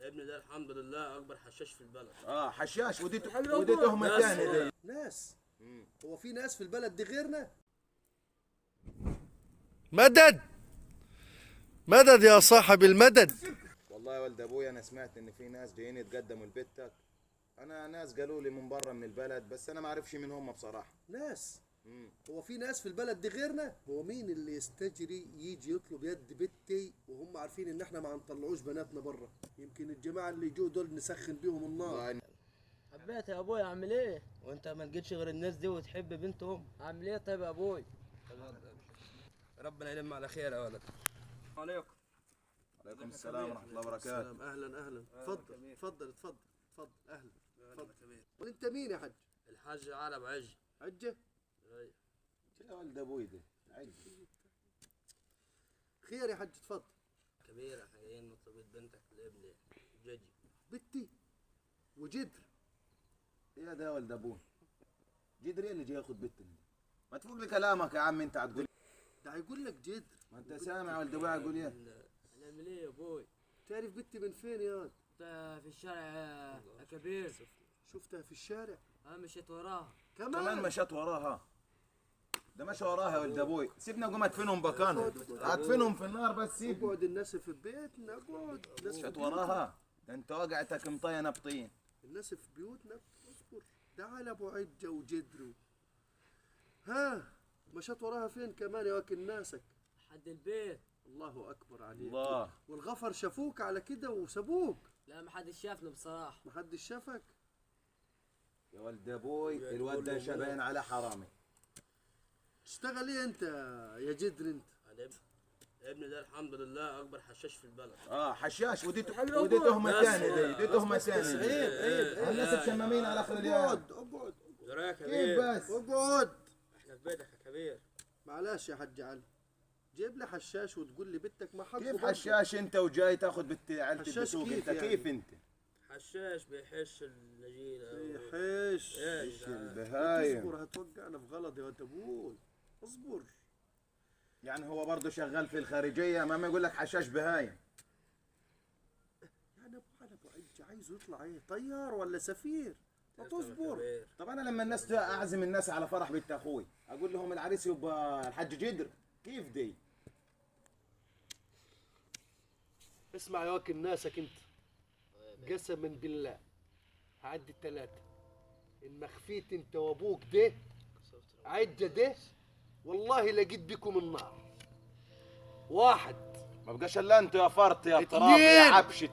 ابني ده الحمد لله اكبر حشاش في البلد. حشاش. ودي تهمه ثانيه دي. ناس. هو في ناس في البلد دي غيرنا؟ مدد مدد يا صاحب المدد. والله يا ولد ابويا انا سمعت ان في ناس جايين يتقدموا لبيتك. انا ناس قالوا لي من بره من البلد، بس انا ما اعرفش مين هم بصراحه. ناس. هو في ناس في البلد دي غيرنا؟ هو مين اللي يستجري يجي يطلب يد بنتي وهم عارفين ان احنا ما هنطلعوش بناتنا بره؟ يمكن الجماعه اللي يجوا دول نسخن بيهم النار. حبيت يا ابوي، اعمل ايه وانت ما لقيتش غير الناس دي وتحب بنتهم؟ اعمل ايه طيب يا ابوي؟ ربنا يلم على خير يا ولد. عليكم. عليكم السلام ورحمه الله وبركاته. اهلا. اتفضل اهلا. اتفضل. وانت مين يا حج؟ الحاج على ابو عج. حجه؟ ايوه. يا ولد ابوي ده خير يا حج، اتفضل. كبير احنا جايين نطلب بنتك لابني جدي. بنتي وجدر؟ يا ده يا ولد ابوي جدري اللي جاي ياخد بنتنا. ما تفوق لي كلامك يا عم، انت هتقول ده هيقول لك جدر. ما انت سامع يا ولد ابوي هيقول ايه؟ هنعمل ايه يا ابوي؟ تعرف بنتي من فين يا واد؟ في الشارع يا كبير. شفتها في الشارع؟ مشيت وراها. كمان مشت وراها؟ ده مشى وراها يا ولد ابوي. سيبنا قوم ادفنهم بكانهم، ادفنهم في النار بس سيب. اقعد الناس في بيتنا، اقعد. مشت وراها؟ ده انت وقعتك مطينه بطين. الناس في بيوتنا. اصبر. تعال ابو عجه وجدرو. ها مشت وراها فين كمان يا واكل ناسك؟ حد البيت. الله اكبر عليك. الله. والغفر شافوك على كده وسابوك؟ لا ما حدش شافنا بصراحه. ما حدش شافك؟ يا ولد ابوي الواد ده شبين على حرامي. تشتغل ايه انت يا جدر انت؟ انا ابني ده الحمد لله اكبر حشاش في البلد. حشاش. ودي تهمه ثانيه دي تهمه ثانيه. عيب. الناس مشممين على اخر اليوم. اقعد. يا كيف كبير. بس؟ اقعد. احنا في بيتك يا كبير. معلش يا حاج علي، جيب لي حشاش وتقول لي بنتك ما حقه. كيف حشاش انت وجاي تاخد بنت عيلتي حشاش بسوق؟ كيف انت يعني؟ كيف انت؟ حشاش بيحش النجيله. يحش. ايش البهايم؟ اصبر هتوقعنا في غلط يا واد ابوي. اصبر. يعني هو برضه شغال في الخارجيه، ما يقول لك حشاش بهايم. يعني ابو عج عايزه يطلع ايه، طيار ولا سفير؟ ما تصبر. طب انا لما الناس اعزم الناس على فرح بنت اخوي اقول لهم العريس يبقى الحاج جدر، كيف دي؟ اسمع يا واكل ناسك انت، قسما بالله هعدي الثلاثة، ان ما خفيت انت وابوك ده عجة ده والله لقيت بكم النار. واحد. ما بقاش الا انت يا فرط يا تراب يا عبش.